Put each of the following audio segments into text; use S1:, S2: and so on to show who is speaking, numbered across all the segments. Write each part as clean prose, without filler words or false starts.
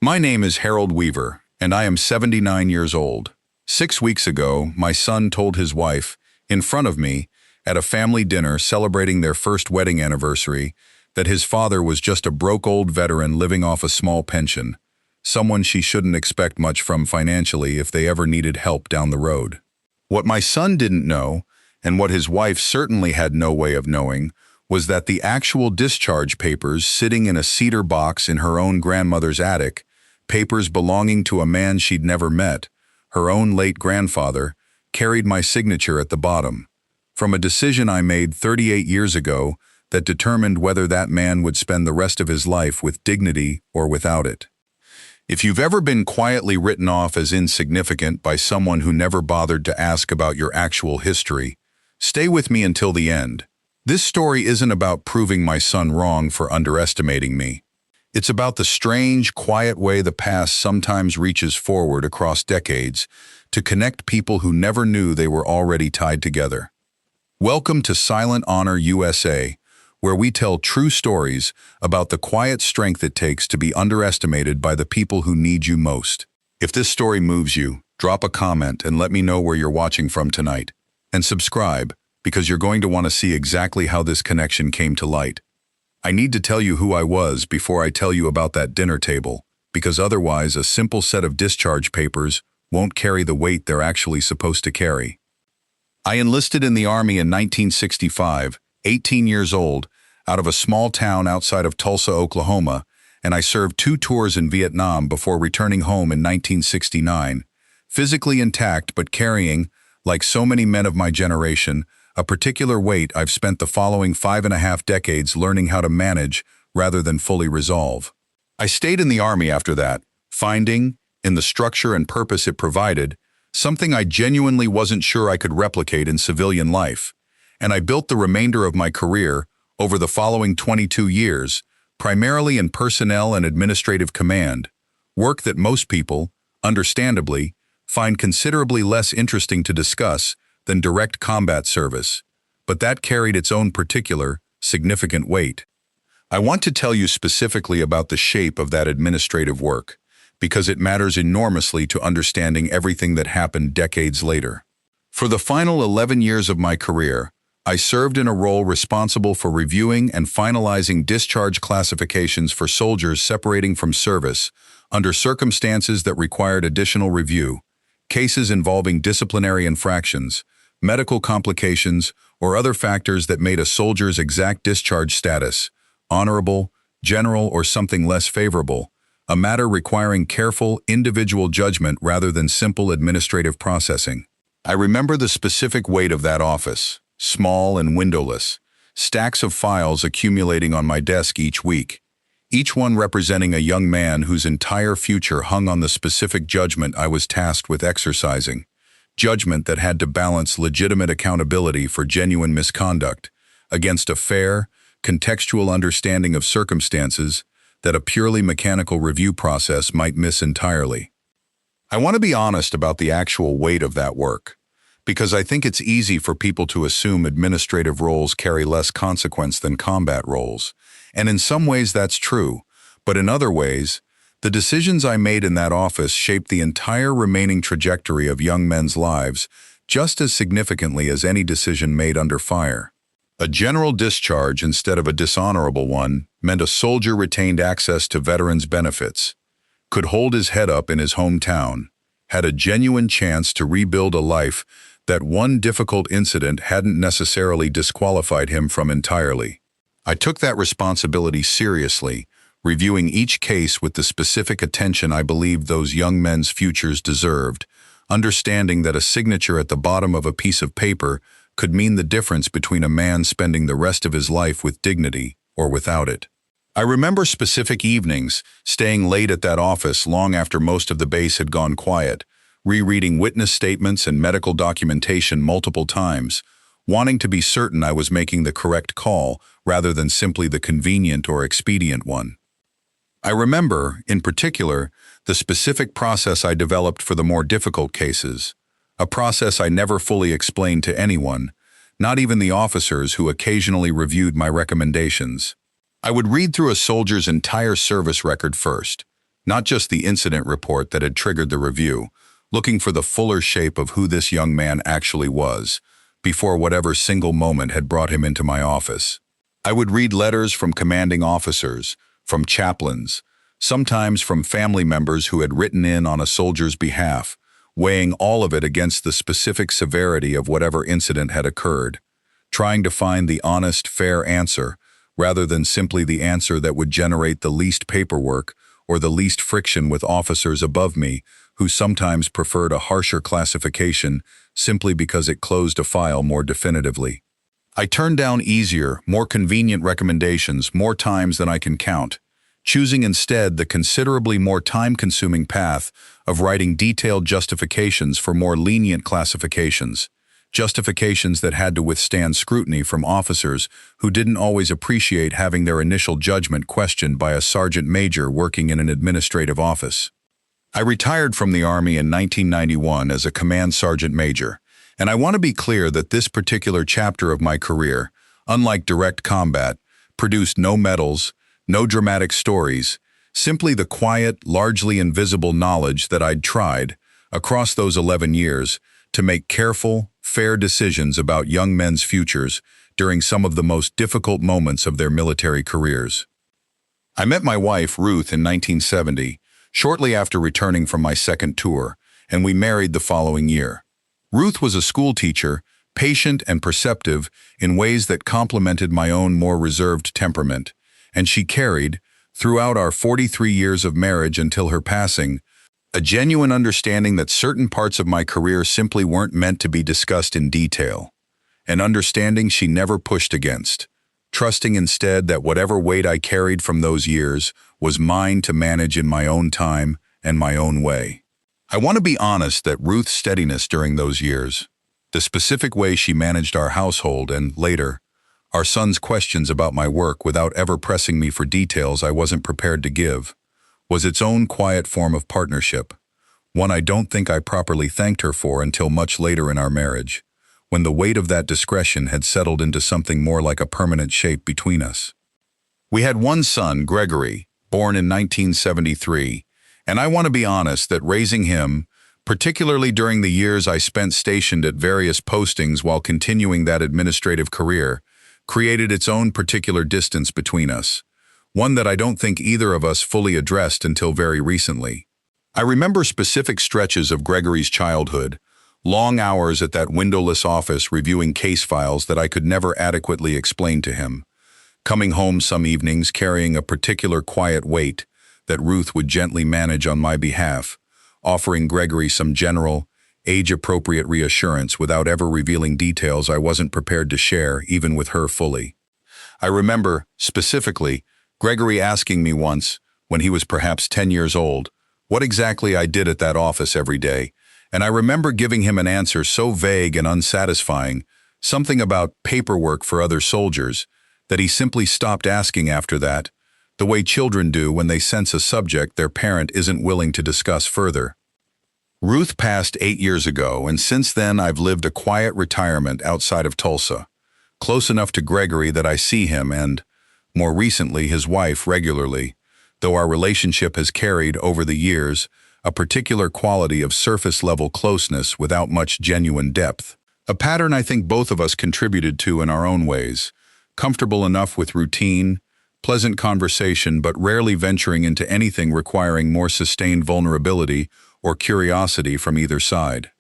S1: My name is Harold Weaver, and I am 79 years old. 6 weeks ago, my son told his wife, in front of me, at a family dinner celebrating their first wedding anniversary, that his father was just a broke old veteran living off a small pension, someone she shouldn't expect much from financially if they ever needed help down the road. What my son didn't know, and what his wife certainly had no way of knowing, was that the actual discharge papers sitting in a cedar box in her own grandmother's attic, papers belonging to a man she'd never met, her own late grandfather, carried my signature at the bottom, from a decision I made 38 years ago that determined whether that man would spend the rest of his life with dignity or without it. If you've ever been quietly written off as insignificant by someone who never bothered to ask about your actual history, stay with me until the end. This story isn't about proving my son wrong for underestimating me. It's about the strange, quiet way the past sometimes reaches forward across decades to connect people who never knew they were already tied together. Welcome to Silent Honor USA, where we tell true stories about the quiet strength it takes to be underestimated by the people who need you most. If this story moves you, drop a comment and let me know where you're watching from tonight. And subscribe, because you're going to want to see exactly how this connection came to light. I need to tell you who I was before I tell you about that dinner table, because otherwise a simple set of discharge papers won't carry the weight they're actually supposed to carry. I enlisted in the Army in 1965, 18 years old, out of a small town outside of Tulsa, Oklahoma, and I served 2 tours in Vietnam before returning home in 1969, physically intact but carrying, like so many men of my generation, a particular weight I've spent the following 5.5 decades learning how to manage rather than fully resolve. I stayed in the Army after that, finding, in the structure and purpose it provided, something I genuinely wasn't sure I could replicate in civilian life, and I built the remainder of my career over the following 22 years, primarily in personnel and administrative command, work that most people, understandably, find considerably less interesting to discuss than direct combat service, but that carried its own particular, significant weight. I want to tell you specifically about the shape of that administrative work, because it matters enormously to understanding everything that happened decades later. For the final 11 years of my career, I served in a role responsible for reviewing and finalizing discharge classifications for soldiers separating from service under circumstances that required additional review, cases involving disciplinary infractions, medical complications, or other factors that made a soldier's exact discharge status, honorable, general, or something less favorable, a matter requiring careful, individual judgment rather than simple administrative processing. I remember the specific weight of that office, small and windowless, stacks of files accumulating on my desk each week, each one representing a young man whose entire future hung on the specific judgment I was tasked with exercising. Judgment that had to balance legitimate accountability for genuine misconduct against a fair, contextual understanding of circumstances that a purely mechanical review process might miss entirely. I want to be honest about the actual weight of that work, because I think it's easy for people to assume administrative roles carry less consequence than combat roles, and in some ways that's true, but in other ways, the decisions I made in that office shaped the entire remaining trajectory of young men's lives just as significantly as any decision made under fire. A general discharge instead of a dishonorable one meant a soldier retained access to veterans' benefits, could hold his head up in his hometown, had a genuine chance to rebuild a life that one difficult incident hadn't necessarily disqualified him from entirely. I took that responsibility seriously, reviewing each case with the specific attention I believed those young men's futures deserved, understanding that a signature at the bottom of a piece of paper could mean the difference between a man spending the rest of his life with dignity or without it. I remember specific evenings, staying late at that office long after most of the base had gone quiet, rereading witness statements and medical documentation multiple times, wanting to be certain I was making the correct call rather than simply the convenient or expedient one. I remember, in particular, the specific process I developed for the more difficult cases, a process I never fully explained to anyone, not even the officers who occasionally reviewed my recommendations. I would read through a soldier's entire service record first, not just the incident report that had triggered the review, looking for the fuller shape of who this young man actually was, before whatever single moment had brought him into my office. I would read letters from commanding officers, from chaplains, sometimes from family members who had written in on a soldier's behalf, weighing all of it against the specific severity of whatever incident had occurred, trying to find the honest, fair answer, rather than simply the answer that would generate the least paperwork or the least friction with officers above me who sometimes preferred a harsher classification simply because it closed a file more definitively. I turned down easier, more convenient recommendations more times than I can count, choosing instead the considerably more time-consuming path of writing detailed justifications for more lenient classifications, justifications that had to withstand scrutiny from officers who didn't always appreciate having their initial judgment questioned by a sergeant major working in an administrative office. I retired from the Army in 1991 as a command sergeant major, and I want to be clear that this particular chapter of my career, unlike direct combat, produced no medals, no dramatic stories, simply the quiet, largely invisible knowledge that I'd tried, across those 11 years, to make careful, fair decisions about young men's futures during some of the most difficult moments of their military careers. I met my wife, Ruth, in 1970, shortly after returning from my second tour, and we married the following year. Ruth was a school teacher, patient and perceptive in ways that complemented my own more reserved temperament, and she carried, throughout our 43 years of marriage until her passing, a genuine understanding that certain parts of my career simply weren't meant to be discussed in detail, an understanding she never pushed against, trusting instead that whatever weight I carried from those years was mine to manage in my own time and my own way. I want to be honest that Ruth's steadiness during those years, the specific way she managed our household and, later, our son's questions about my work without ever pressing me for details I wasn't prepared to give, was its own quiet form of partnership, one I don't think I properly thanked her for until much later in our marriage, when the weight of that discretion had settled into something more like a permanent shape between us. We had one son, Gregory, born in 1973, and I want to be honest that raising him, particularly during the years I spent stationed at various postings while continuing that administrative career, created its own particular distance between us, one that I don't think either of us fully addressed until very recently. I remember specific stretches of Gregory's childhood, long hours at that windowless office reviewing case files that I could never adequately explain to him, coming home some evenings carrying a particular quiet weight that Ruth would gently manage on my behalf, offering Gregory some general, age-appropriate reassurance without ever revealing details I wasn't prepared to share, even with her fully. I remember, specifically, Gregory asking me once, when he was perhaps 10 years old, what exactly I did at that office every day, and I remember giving him an answer so vague and unsatisfying, something about paperwork for other soldiers, that he simply stopped asking after that, the way children do when they sense a subject their parent isn't willing to discuss further. Ruth passed 8 years ago, and since then I've lived a quiet retirement outside of Tulsa, close enough to Gregory that I see him and, more recently, his wife regularly, though our relationship has carried, over the years, a particular quality of surface-level closeness without much genuine depth. A pattern I think both of us contributed to in our own ways, comfortable enough with routine, pleasant conversation, but rarely venturing into anything requiring more sustained vulnerability or curiosity from either side.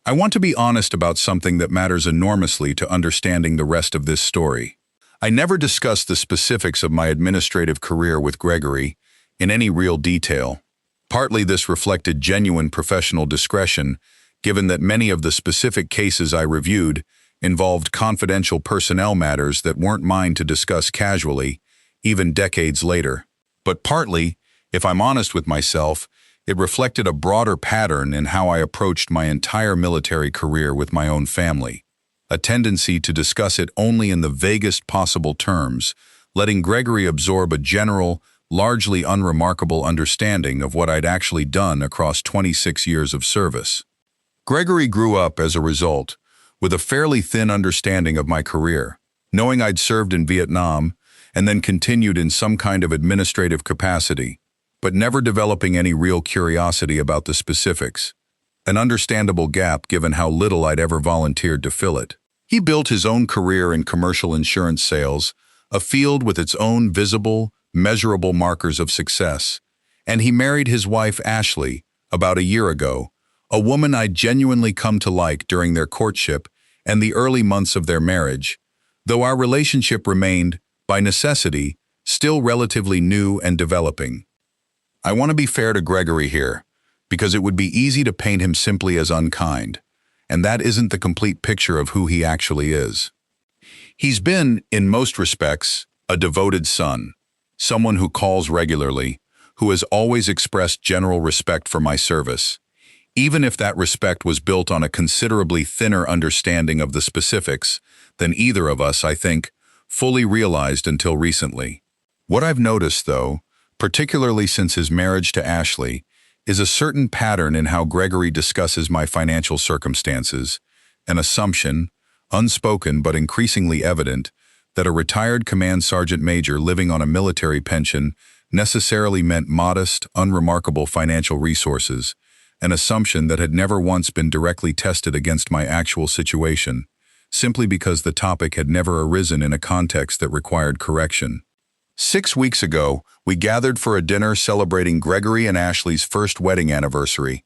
S1: I want to be honest about something that matters enormously to understanding the rest of this story. I never discussed the specifics of my administrative career with Gregory in any real detail. Partly this reflected genuine professional discretion, given that many of the specific cases I reviewed involved confidential personnel matters that weren't mine to discuss casually, even decades later. But partly, if I'm honest with myself, it reflected a broader pattern in how I approached my entire military career with my own family, a tendency to discuss it only in the vaguest possible terms, letting Gregory absorb a general, largely unremarkable understanding of what I'd actually done across 26 years of service. Gregory grew up, as a result, with a fairly thin understanding of my career, knowing I'd served in Vietnam and then continued in some kind of administrative capacity, but never developing any real curiosity about the specifics. An understandable gap given how little I'd ever volunteered to fill it. He built his own career in commercial insurance sales, a field with its own visible, measurable markers of success. And he married his wife, Ashley, about a year ago, a woman I'd genuinely come to like during their courtship and the early months of their marriage, though our relationship remained, by necessity, still relatively new and developing. I want to be fair to Gregory here, because it would be easy to paint him simply as unkind, and that isn't the complete picture of who he actually is. He's been, in most respects, a devoted son, someone who calls regularly, who has always expressed general respect for my service, even if that respect was built on a considerably thinner understanding of the specifics than either of us, I think, fully realized until recently. What I've noticed, though, particularly since his marriage to Ashley, is a certain pattern in how Gregory discusses my financial circumstances, an assumption, unspoken but increasingly evident, that a retired command sergeant major living on a military pension necessarily meant modest, unremarkable financial resources, an assumption that had never once been directly tested against my actual situation, simply because the topic had never arisen in a context that required correction. 6 weeks ago, we gathered for a dinner celebrating Gregory and Ashley's first wedding anniversary,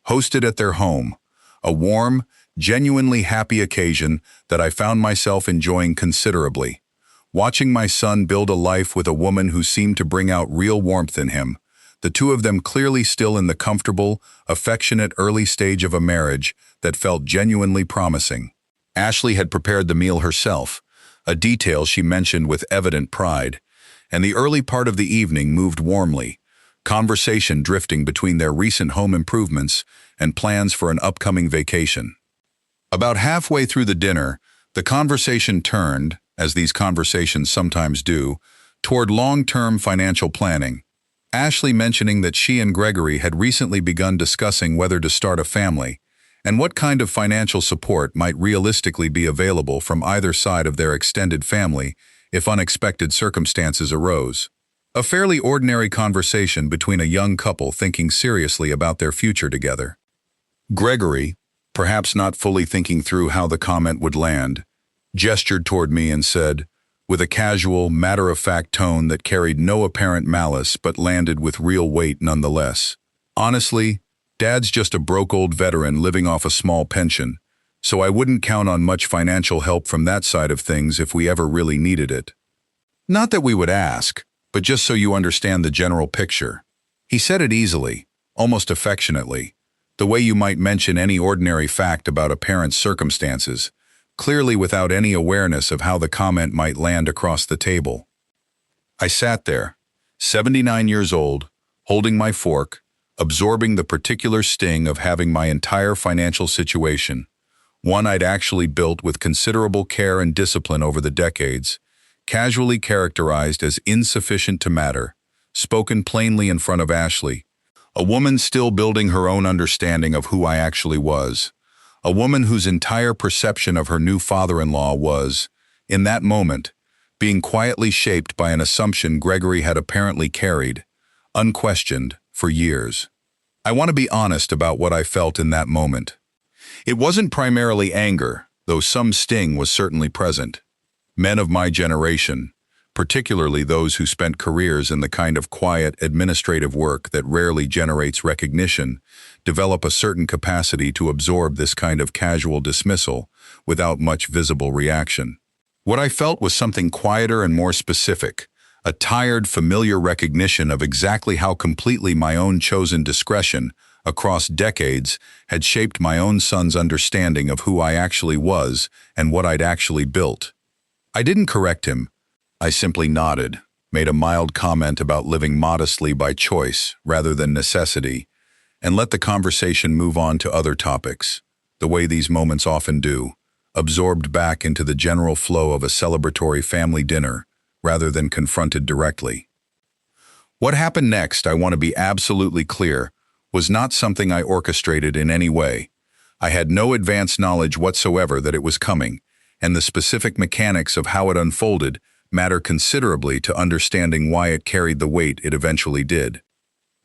S1: hosted at their home, a warm, genuinely happy occasion that I found myself enjoying considerably. Watching my son build a life with a woman who seemed to bring out real warmth in him, the two of them clearly still in the comfortable, affectionate early stage of a marriage that felt genuinely promising. Ashley had prepared the meal herself, a detail she mentioned with evident pride, and the early part of the evening moved warmly, conversation drifting between their recent home improvements and plans for an upcoming vacation. About halfway through the dinner, the conversation turned, as these conversations sometimes do, toward long-term financial planning. Ashley mentioning that she and Gregory had recently begun discussing whether to start a family, and what kind of financial support might realistically be available from either side of their extended family if unexpected circumstances arose. A fairly ordinary conversation between a young couple thinking seriously about their future together. Gregory, perhaps not fully thinking through how the comment would land, gestured toward me and said, with a casual, matter-of-fact tone that carried no apparent malice but landed with real weight nonetheless, "Honestly, Dad's just a broke old veteran living off a small pension, so I wouldn't count on much financial help from that side of things if we ever really needed it. Not that we would ask, but just so you understand the general picture." He said it easily, almost affectionately, the way you might mention any ordinary fact about a parent's circumstances, clearly without any awareness of how the comment might land across the table. I sat there, 79 years old, holding my fork, absorbing the particular sting of having my entire financial situation, one I'd actually built with considerable care and discipline over the decades, casually characterized as insufficient to matter, spoken plainly in front of Ashley, a woman still building her own understanding of who I actually was, a woman whose entire perception of her new father-in-law was, in that moment, being quietly shaped by an assumption Gregory had apparently carried, unquestioned, for years. I want to be honest about what I felt in that moment. It wasn't primarily anger, though some sting was certainly present. Men of my generation, particularly those who spent careers in the kind of quiet, administrative work that rarely generates recognition, develop a certain capacity to absorb this kind of casual dismissal without much visible reaction. What I felt was something quieter and more specific, a tired, familiar recognition of exactly how completely my own chosen discretion across decades had shaped my own son's understanding of who I actually was and what I'd actually built. I didn't correct him. I simply nodded, made a mild comment about living modestly by choice rather than necessity, and let the conversation move on to other topics, the way these moments often do, absorbed back into the general flow of a celebratory family dinner rather than confronted directly. What happened next, I want to be absolutely clear, was not something I orchestrated in any way. I had no advanced knowledge whatsoever that it was coming, and the specific mechanics of how it unfolded matter considerably to understanding why it carried the weight it eventually did.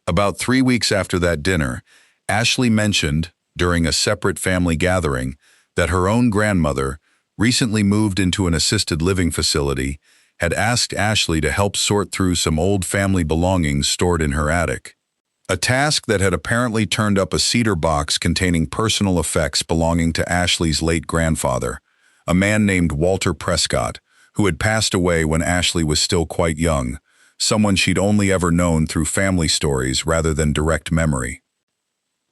S1: About 3 weeks after that dinner, Ashley mentioned, during a separate family gathering, that her own grandmother, recently moved into an assisted living facility, had asked Ashley to help sort through some old family belongings stored in her attic. A task that had apparently turned up a cedar box containing personal effects belonging to Ashley's late grandfather, a man named Walter Prescott, who had passed away when Ashley was still quite young, someone she'd only ever known through family stories rather than direct memory.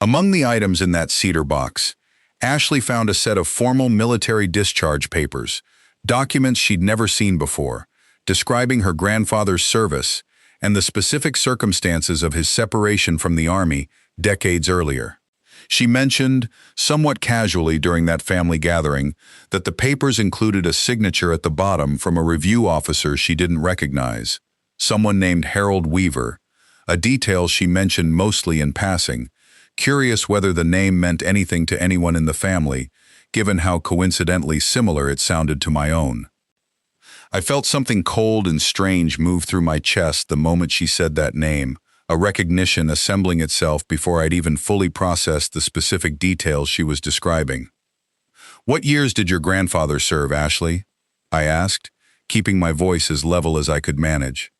S1: Among the items in that cedar box, Ashley found a set of formal military discharge papers, documents she'd never seen before, describing her grandfather's service and the specific circumstances of his separation from the Army decades earlier. She mentioned, somewhat casually during that family gathering, that the papers included a signature at the bottom from a review officer she didn't recognize, someone named Harold Weaver, a detail she mentioned mostly in passing, curious whether the name meant anything to anyone in the family, given how coincidentally similar it sounded to my own. I felt something cold and strange move through my chest the moment she said that name, a recognition assembling itself before I'd even fully processed the specific details she was describing. "What years did your grandfather serve, Ashley?" I asked, keeping my voice as level as I could manage.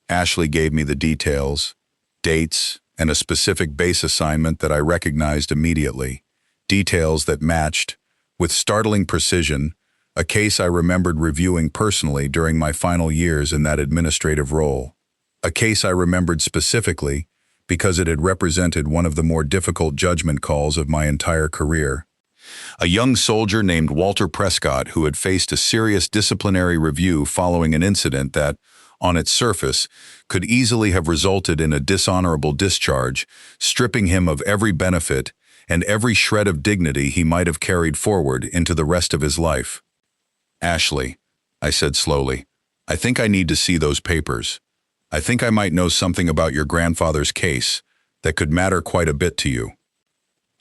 S1: Ashley gave me the details, dates, and a specific base assignment that I recognized immediately, details that matched, with startling precision, a case I remembered reviewing personally during my final years in that administrative role. A case I remembered specifically because it had represented one of the more difficult judgment calls of my entire career. A young soldier named Walter Prescott who had faced a serious disciplinary review following an incident that, on its surface, could easily have resulted in a dishonorable discharge, stripping him of every benefit and every shred of dignity he might have carried forward into the rest of his life. "Ashley," I said slowly, "I think I need to see those papers. I think I might know something about your grandfather's case that could matter quite a bit to you."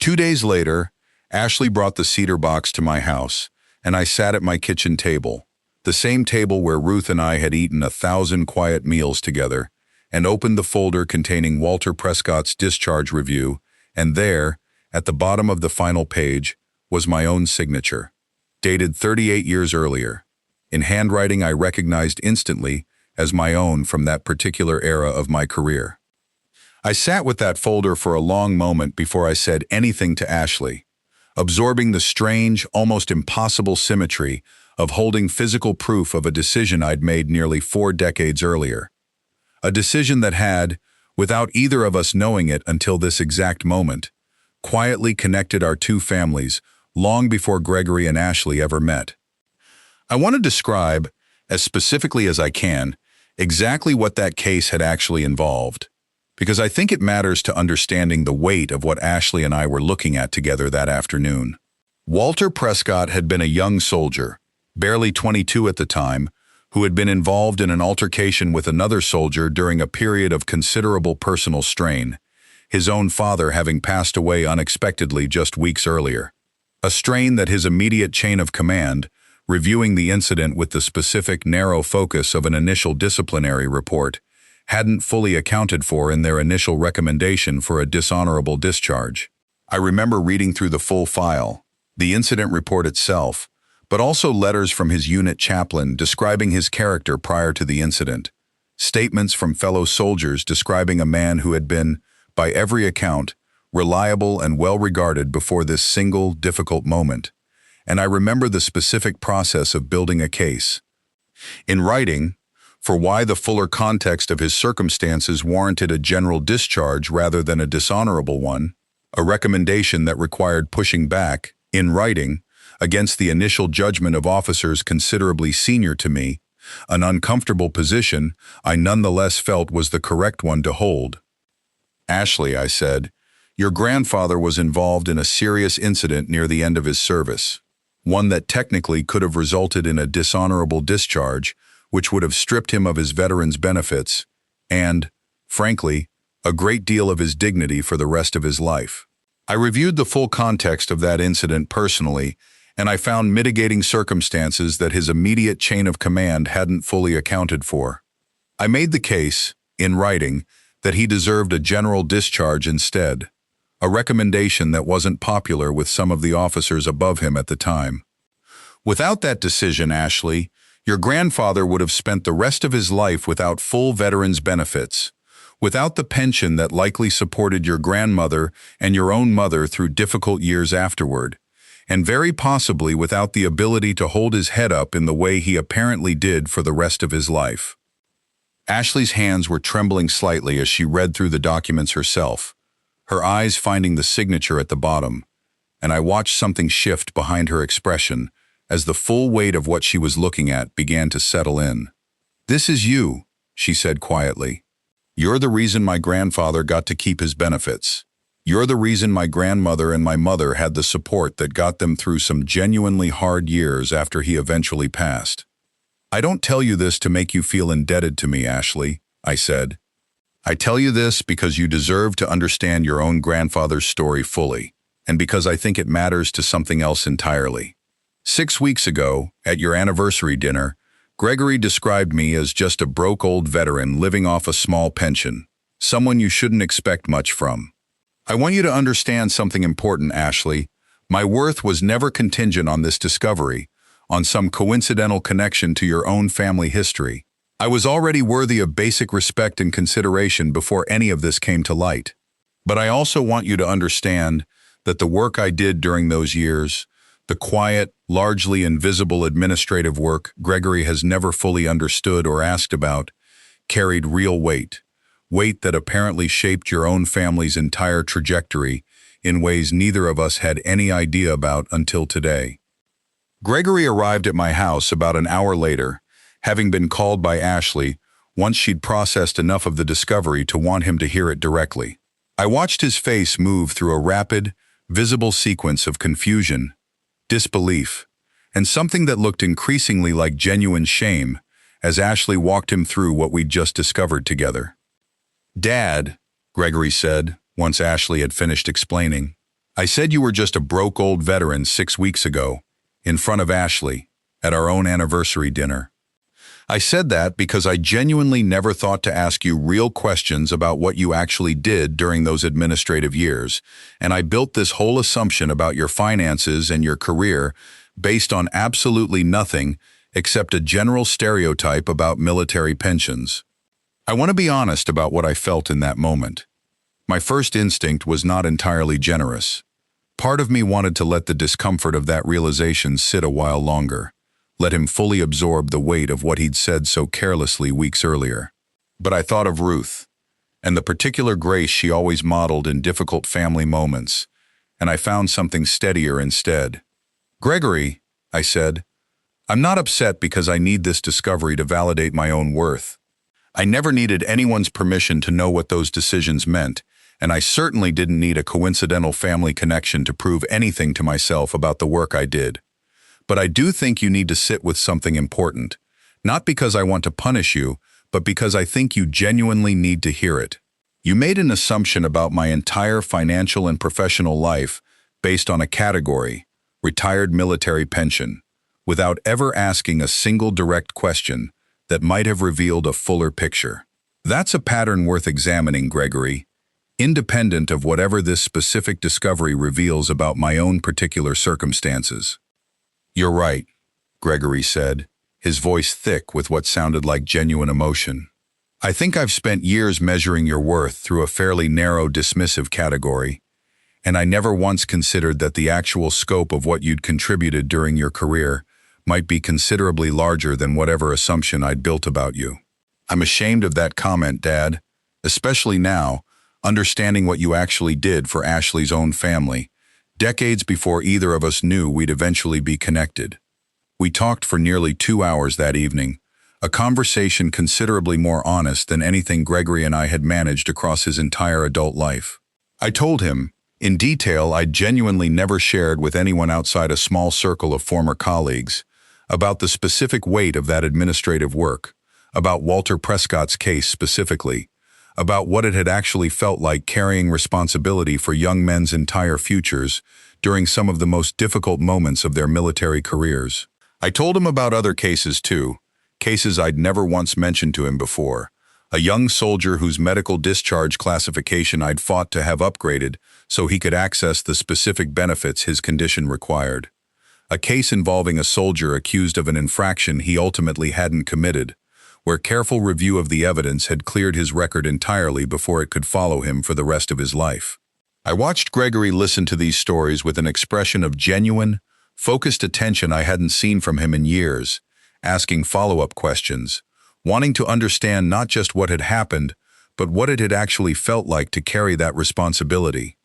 S1: 2 days later, Ashley brought the cedar box to my house, and I sat at my kitchen table, the same table where Ruth and I had eaten 1,000 quiet meals together, and opened the folder containing Walter Prescott's discharge review, and there, at the bottom of the final page, was my own signature, dated 38 years earlier, in handwriting I recognized instantly as my own from that particular era of my career. I sat with that folder for a long moment before I said anything to Ashley, absorbing the strange, almost impossible symmetry of holding physical proof of a decision I'd made nearly 4 decades earlier. A decision that had, without either of us knowing it until this exact moment, quietly connected our two families long before Gregory and Ashley ever met. I want to describe, as specifically as I can, exactly what that case had actually involved, because I think it matters to understanding the weight of what Ashley and I were looking at together that afternoon. Walter Prescott had been a young soldier, barely 22 at the time, who had been involved in an altercation with another soldier during a period of considerable personal strain, his own father having passed away unexpectedly just weeks earlier. A strain that his immediate chain of command, reviewing the incident with the specific narrow focus of an initial disciplinary report, hadn't fully accounted for in their initial recommendation for a dishonorable discharge. I remember reading through the full file, the incident report itself, but also letters from his unit chaplain describing his character prior to the incident, statements from fellow soldiers describing a man who had been, by every account, reliable and well-regarded before this single, difficult moment, and I remember the specific process of building a case. In writing, for why the fuller context of his circumstances warranted a general discharge rather than a dishonorable one, a recommendation that required pushing back, in writing, against the initial judgment of officers considerably senior to me, an uncomfortable position I nonetheless felt was the correct one to hold. "Ashley," I said, "your grandfather was involved in a serious incident near the end of his service, one that technically could have resulted in a dishonorable discharge, which would have stripped him of his veteran's benefits and, frankly, a great deal of his dignity for the rest of his life." I reviewed the full context of that incident personally, and I found mitigating circumstances that his immediate chain of command hadn't fully accounted for. I made the case, in writing, that he deserved a general discharge instead, a recommendation that wasn't popular with some of the officers above him at the time. Without that decision, Ashley, your grandfather would have spent the rest of his life without full veterans benefits, without the pension that likely supported your grandmother and your own mother through difficult years afterward, and very possibly without the ability to hold his head up in the way he apparently did for the rest of his life. Ashley's hands were trembling slightly as she read through the documents herself, her eyes finding the signature at the bottom, and I watched something shift behind her expression as the full weight of what she was looking at began to settle in. "This is you," she said quietly. "You're the reason my grandfather got to keep his benefits. You're the reason my grandmother and my mother had the support that got them through some genuinely hard years after he eventually passed. I don't tell you this to make you feel indebted to me, Ashley," I said. "I tell you this because you deserve to understand your own grandfather's story fully, and because I think it matters to something else entirely. 6 weeks ago, at your anniversary dinner, Gregory described me as just a broke old veteran living off a small pension, someone you shouldn't expect much from. I want you to understand something important, Ashley. My worth was never contingent on this discovery, on some coincidental connection to your own family history. I was already worthy of basic respect and consideration before any of this came to light. But I also want you to understand that the work I did during those years, the quiet, largely invisible administrative work Gregory has never fully understood or asked about, carried real weight that apparently shaped your own family's entire trajectory in ways neither of us had any idea about until today." Gregory arrived at my house about an hour later, having been called by Ashley once she'd processed enough of the discovery to want him to hear it directly. I watched his face move through a rapid, visible sequence of confusion, disbelief, and something that looked increasingly like genuine shame as Ashley walked him through what we'd just discovered together. "Dad," Gregory said, once Ashley had finished explaining, "I said you were just a broke old veteran 6 weeks ago, in front of Ashley, at our own anniversary dinner. I said that because I genuinely never thought to ask you real questions about what you actually did during those administrative years, and I built this whole assumption about your finances and your career based on absolutely nothing except a general stereotype about military pensions. I want to be honest about what I felt in that moment. My first instinct was not entirely generous. Part of me wanted to let the discomfort of that realization sit a while longer, let him fully absorb the weight of what he'd said so carelessly weeks earlier. But I thought of Ruth, and the particular grace she always modeled in difficult family moments, and I found something steadier instead. "Gregory," I said, "I'm not upset because I need this discovery to validate my own worth. I never needed anyone's permission to know what those decisions meant, and I certainly didn't need a coincidental family connection to prove anything to myself about the work I did. But I do think you need to sit with something important, not because I want to punish you, but because I think you genuinely need to hear it. You made an assumption about my entire financial and professional life based on a category, retired military pension, without ever asking a single direct question that might have revealed a fuller picture. That's a pattern worth examining, Gregory, independent of whatever this specific discovery reveals about my own particular circumstances." "You're right," Gregory said, his voice thick with what sounded like genuine emotion. "I think I've spent years measuring your worth through a fairly narrow dismissive category, and I never once considered that the actual scope of what you'd contributed during your career might be considerably larger than whatever assumption I'd built about you. I'm ashamed of that comment, Dad, especially now, understanding what you actually did for Ashley's own family, decades before either of us knew we'd eventually be connected. We talked for nearly 2 hours that evening, a conversation considerably more honest than anything Gregory and I had managed across his entire adult life. I told him, in detail I'd genuinely never shared with anyone outside a small circle of former colleagues, about the specific weight of that administrative work, about Walter Prescott's case specifically, about what it had actually felt like carrying responsibility for young men's entire futures during some of the most difficult moments of their military careers. I told him about other cases too, cases I'd never once mentioned to him before, a young soldier whose medical discharge classification I'd fought to have upgraded so he could access the specific benefits his condition required. A case involving a soldier accused of an infraction he ultimately hadn't committed, where careful review of the evidence had cleared his record entirely before it could follow him for the rest of his life. I watched Gregory listen to these stories with an expression of genuine, focused attention I hadn't seen from him in years, asking follow-up questions, wanting to understand not just what had happened, but what it had actually felt like to carry that responsibility.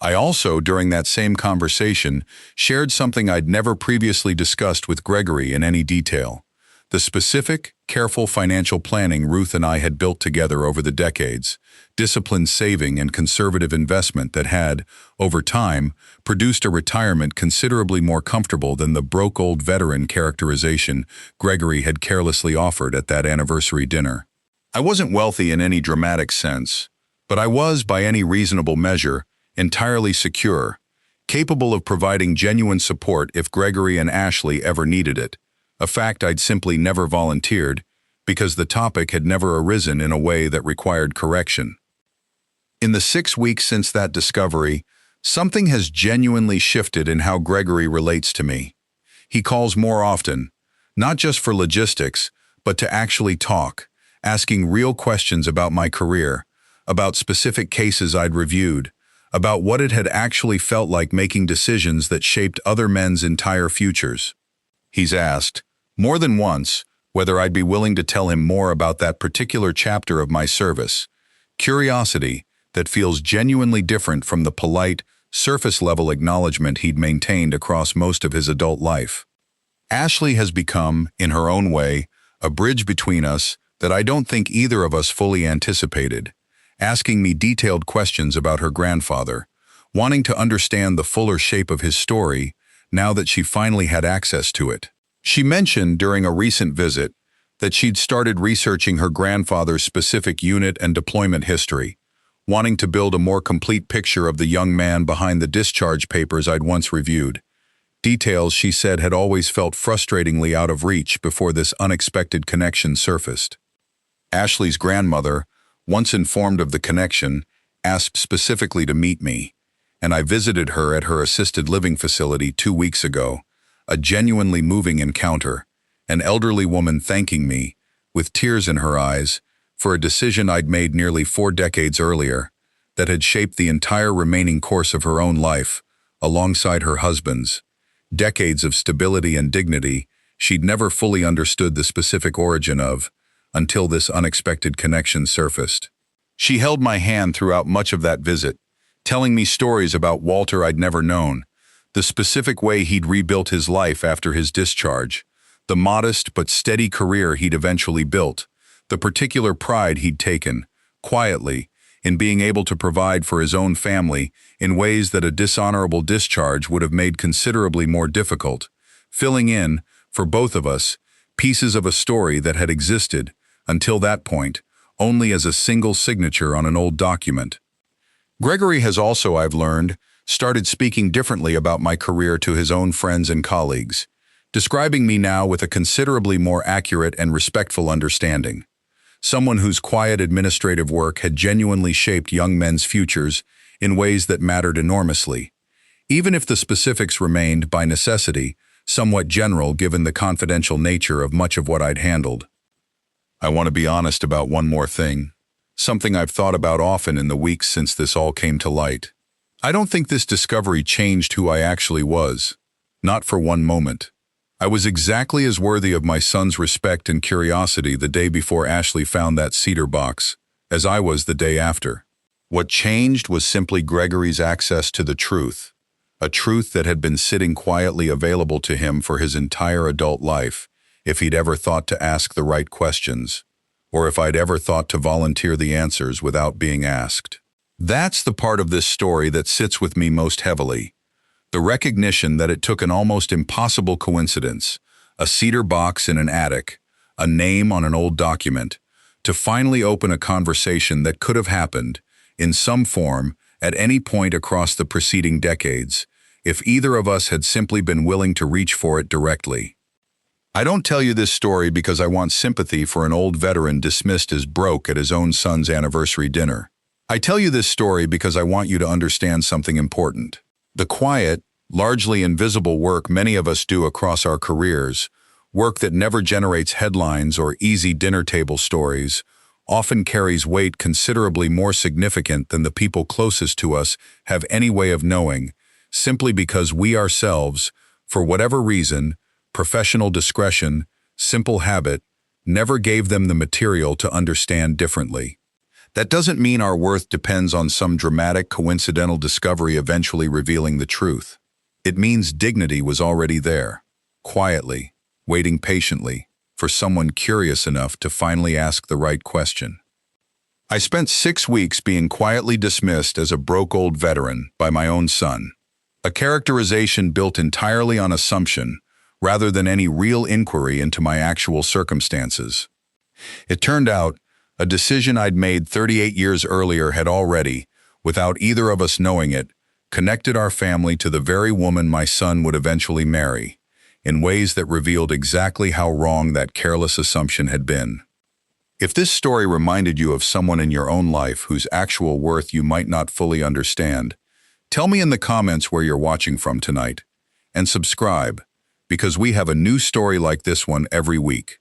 S1: I also, during that same conversation, shared something I'd never previously discussed with Gregory in any detail: the specific, careful financial planning Ruth and I had built together over the decades, disciplined saving and conservative investment that had, over time, produced a retirement considerably more comfortable than the broke old veteran characterization Gregory had carelessly offered at that anniversary dinner. I wasn't wealthy in any dramatic sense, but I was, by any reasonable measure, entirely secure, capable of providing genuine support if Gregory and Ashley ever needed it, a fact I'd simply never volunteered because the topic had never arisen in a way that required correction. In the 6 weeks since that discovery, something has genuinely shifted in how Gregory relates to me. He calls more often, not just for logistics, but to actually talk, asking real questions about my career, about specific cases I'd reviewed, about what it had actually felt like making decisions that shaped other men's entire futures. He's asked, more than once, whether I'd be willing to tell him more about that particular chapter of my service, curiosity that feels genuinely different from the polite, surface-level acknowledgement he'd maintained across most of his adult life. Ashley has become, in her own way, a bridge between us that I don't think either of us fully anticipated, asking me detailed questions about her grandfather, wanting to understand the fuller shape of his story now that she finally had access to it. She mentioned during a recent visit that she'd started researching her grandfather's specific unit and deployment history, wanting to build a more complete picture of the young man behind the discharge papers I'd once reviewed. Details she said had always felt frustratingly out of reach before this unexpected connection surfaced. Ashley's grandmother, once informed of the connection, asked specifically to meet me, and I visited her at her assisted living facility 2 weeks ago, a genuinely moving encounter, an elderly woman thanking me, with tears in her eyes, for a decision I'd made nearly 4 decades earlier that had shaped the entire remaining course of her own life, alongside her husband's. Decades of stability and dignity she'd never fully understood the specific origin of, until this unexpected connection surfaced. She held my hand throughout much of that visit, telling me stories about Walter I'd never known, the specific way he'd rebuilt his life after his discharge, the modest but steady career he'd eventually built, the particular pride he'd taken, quietly, in being able to provide for his own family in ways that a dishonorable discharge would have made considerably more difficult, filling in, for both of us, pieces of a story that had existed, until that point, only as a single signature on an old document. Gregory has also, I've learned, started speaking differently about my career to his own friends and colleagues, describing me now with a considerably more accurate and respectful understanding. Someone whose quiet administrative work had genuinely shaped young men's futures in ways that mattered enormously, even if the specifics remained, by necessity, somewhat general given the confidential nature of much of what I'd handled. I want to be honest about one more thing, something I've thought about often in the weeks since this all came to light. I don't think this discovery changed who I actually was, not for one moment. I was exactly as worthy of my son's respect and curiosity the day before Ashley found that cedar box, as I was the day after. What changed was simply Gregory's access to the truth, a truth that had been sitting quietly available to him for his entire adult life, if he'd ever thought to ask the right questions, or if I'd ever thought to volunteer the answers without being asked. That's the part of this story that sits with me most heavily. The recognition that it took an almost impossible coincidence, a cedar box in an attic, a name on an old document, to finally open a conversation that could have happened, in some form, at any point across the preceding decades, if either of us had simply been willing to reach for it directly. I don't tell you this story because I want sympathy for an old veteran dismissed as broke at his own son's anniversary dinner. I tell you this story because I want you to understand something important. The quiet, largely invisible work many of us do across our careers, work that never generates headlines or easy dinner table stories, often carries weight considerably more significant than the people closest to us have any way of knowing, simply because we ourselves, for whatever reason, professional discretion, simple habit, never gave them the material to understand differently. That doesn't mean our worth depends on some dramatic coincidental discovery eventually revealing the truth. It means dignity was already there, quietly, waiting patiently, for someone curious enough to finally ask the right question. I spent 6 weeks being quietly dismissed as a broke old veteran by my own son, a characterization built entirely on assumption rather than any real inquiry into my actual circumstances. It turned out, a decision I'd made 38 years earlier had already, without either of us knowing it, connected our family to the very woman my son would eventually marry, in ways that revealed exactly how wrong that careless assumption had been. If this story reminded you of someone in your own life whose actual worth you might not fully understand, tell me in the comments where you're watching from tonight, and subscribe, because we have a new story like this one every week.